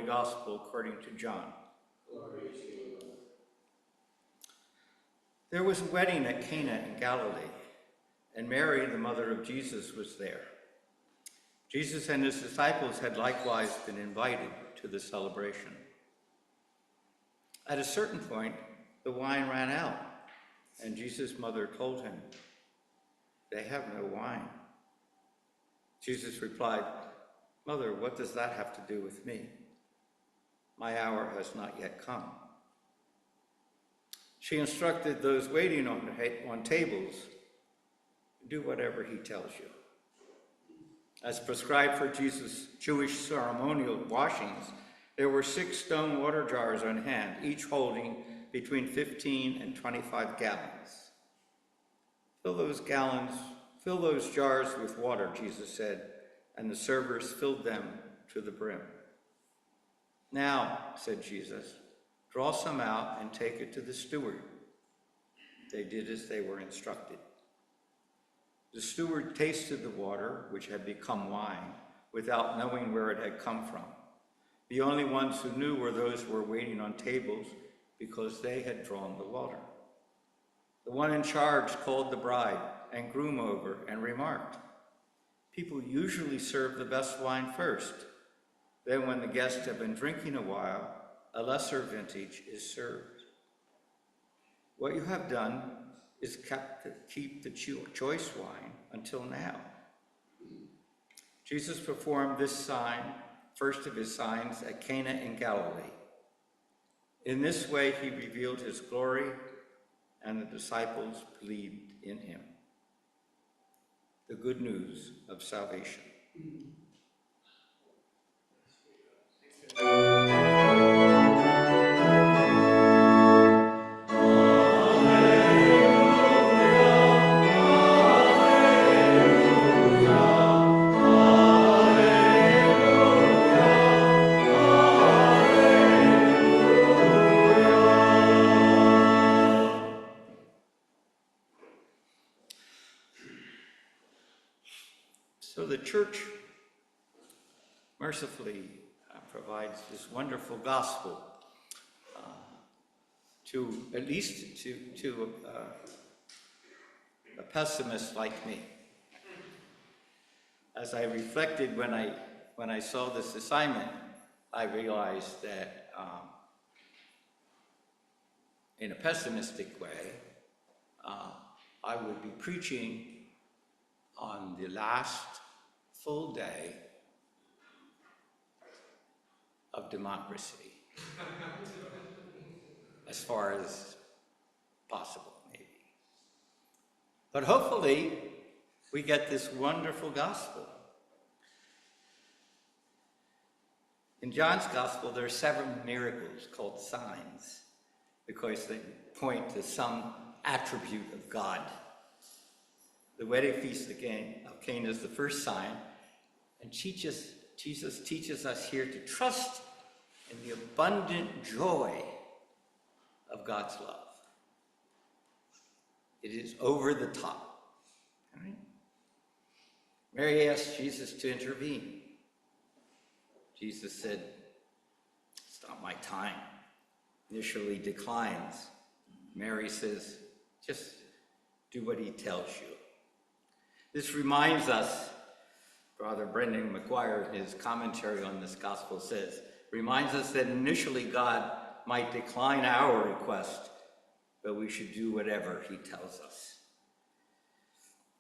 Gospel according to John. Glory to you, Lord. There was a wedding at Cana in Galilee, and Mary, the mother of Jesus, was there. Jesus and his disciples had likewise been invited to the celebration. At a certain point, the wine ran out, and Jesus' mother told him, "They have no wine." Jesus replied, "Mother, what does that have to do with me? My hour has not yet come." She instructed those waiting on tables, "Do whatever he tells you." As prescribed for Jesus' Jewish ceremonial washings, there were 6 stone water jars on hand, each holding between 15 and 25 gallons. Fill those jars with water," Jesus said, and the servers filled them to the brim. "Now," said Jesus, "draw some out and take it to the steward." They did as they were instructed. The steward tasted the water, which had become wine, without knowing where it had come from. The only ones who knew were those who were waiting on tables, because they had drawn the water. The one in charge called the bride and groom over and remarked, "People usually serve the best wine first. Then when the guests have been drinking a while, a lesser vintage is served. What you have done is keep the choice wine until now." Jesus performed this sign, first of his signs, at Cana in Galilee. In this way he revealed his glory, and the disciples believed in him. The good news of salvation. So the church mercifully provides this wonderful gospel to at least to a pessimist like me. As I reflected when I saw this assignment, I realized that in a pessimistic way, I would be preaching on the last full day of democracy, as far as possible, maybe. But hopefully, we get this wonderful gospel. In John's gospel, there are 7 miracles called signs, because they point to some attribute of God. The wedding feast of Cana is the first sign, and Jesus teaches us here to trust in the abundant joy of God's love. It is over the top. All right? Mary asked Jesus to intervene. Jesus said, "It's not my time." Initially declines. Mary says, "Just do what he tells you." This reminds us, Brother Brendan McGuire, in his commentary on this gospel reminds us that initially God might decline our request, but we should do whatever he tells us.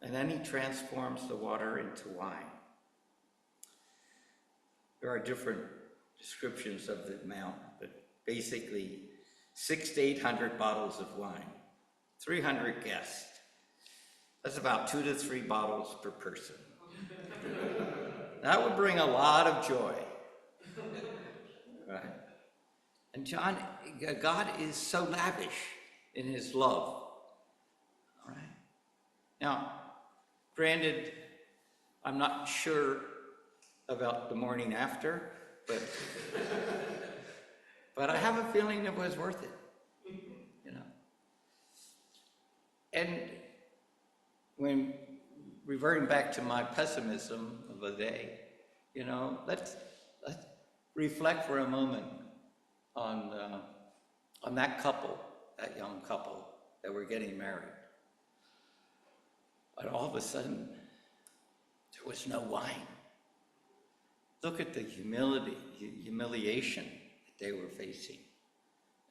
And then he transforms the water into wine. There are different descriptions of the amount, but basically 600 to 800 bottles of wine, 300 guests. That's about 2 to 3 bottles per person. That would bring a lot of joy. Right? And God is so lavish in his love. All right? Now, granted, I'm not sure about the morning after, but I have a feeling it was worth it, you know. And when reverting back to my pessimism of the day, you know, let's reflect for a moment on that couple, that young couple that were getting married. But all of a sudden, there was no wine. Look at the humiliation that they were facing,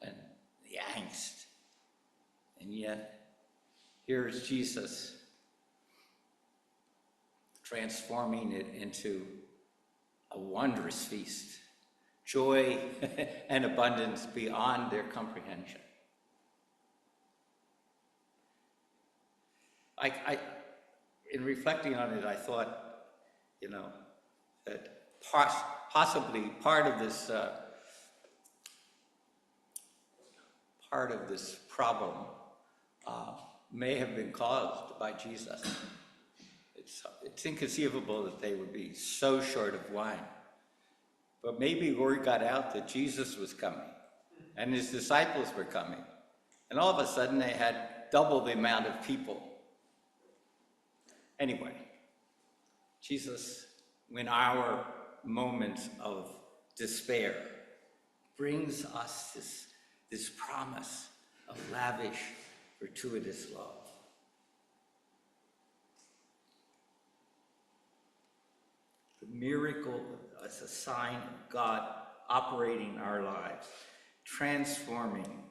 and the angst. And yet, here's Jesus transforming it into a wondrous feast, joy and abundance beyond their comprehension. In reflecting on it, I thought, that possibly part of this problem may have been caused by Jesus. It's inconceivable that they would be so short of wine. But maybe word got out that Jesus was coming and his disciples were coming. And all of a sudden they had double the amount of people. Anyway, Jesus, in our moments of despair, brings us this promise of lavish, gratuitous love. The miracle as a sign of God operating our lives, transforming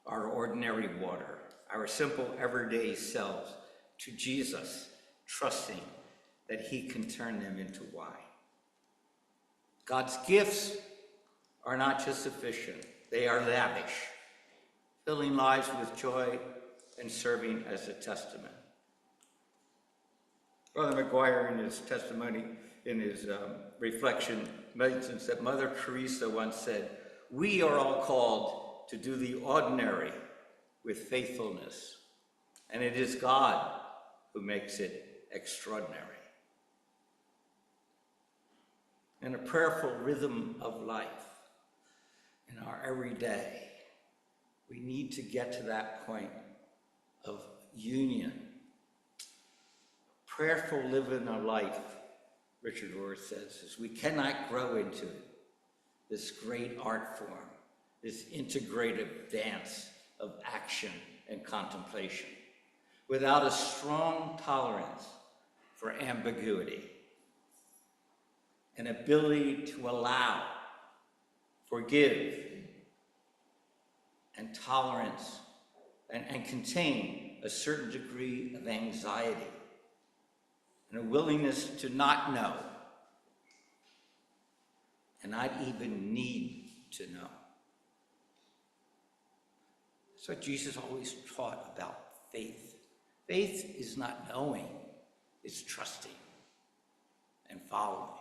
our ordinary water, our simple everyday selves, to Jesus, trusting that he can turn them into wine. God's gifts are not just sufficient, they are lavish, filling lives with joy and serving as a testament. Brother McGuire, in his testimony, in his reflection, mentions that Mother Teresa once said, "We are all called to do the ordinary with faithfulness, and it is God who makes it extraordinary." In a prayerful rhythm of life, in our everyday, we need to get to that point of union. Prayerful living a life, Richard Rohr says, is we cannot grow into this great art form, this integrative dance of action and contemplation, without a strong tolerance for ambiguity, an ability to allow, forgive, and tolerance, and contain a certain degree of anxiety, and a willingness to not know, and not even need to know. That's what Jesus always taught about faith. Faith is not knowing, it's trusting and following.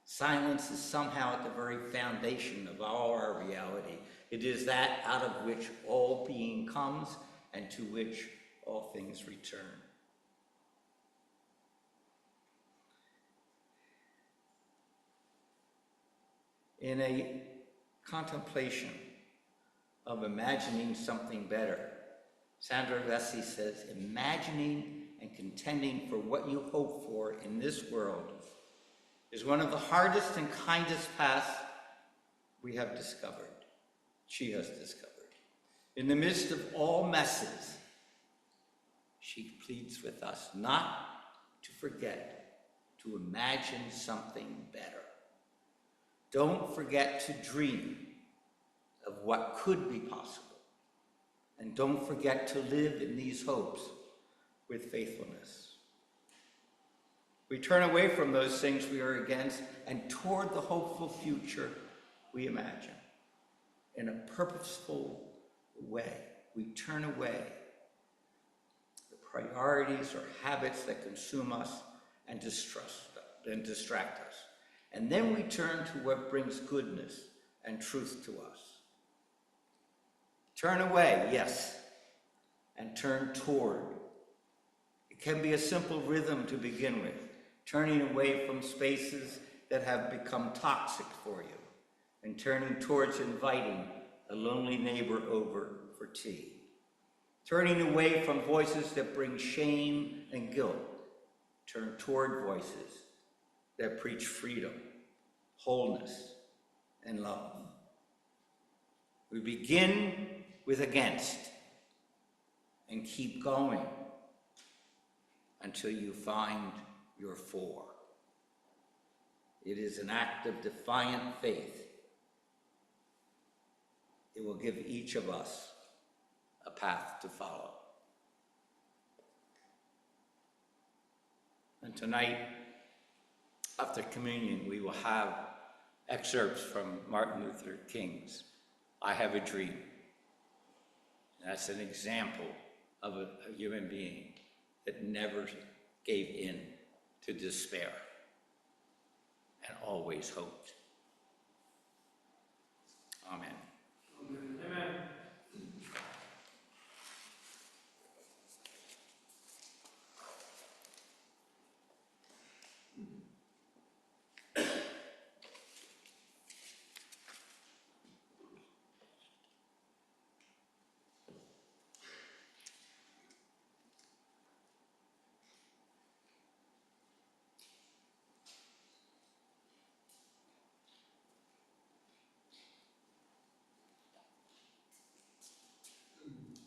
Silence is somehow at the very foundation of all our reality. It is that out of which all being comes and to which all things return. In a contemplation of imagining something better, Sandra Vesey says, imagining and contending for what you hope for in this world is one of the hardest and kindest paths we have discovered, she has discovered. In the midst of all messes, she pleads with us not to forget to imagine something better. Don't forget to dream of what could be possible. And don't forget to live in these hopes with faithfulness. We turn away from those things we are against and toward the hopeful future we imagine. In a purposeful way, we turn away the priorities or habits that consume us and distract us. And then we turn to what brings goodness and truth to us. Turn away, yes, and turn toward. It can be a simple rhythm to begin with, turning away from spaces that have become toxic for you, and turning towards inviting a lonely neighbor over for tea. Turning away from voices that bring shame and guilt, turn toward voices that preach freedom, wholeness, and love. We begin with against and keep going until you find your for. It is an act of defiant faith. It will give each of us a path to follow. And tonight, after communion, we will have excerpts from Martin Luther King's I Have a Dream. That's an example of a human being that never gave in to despair and always hoped. Amen.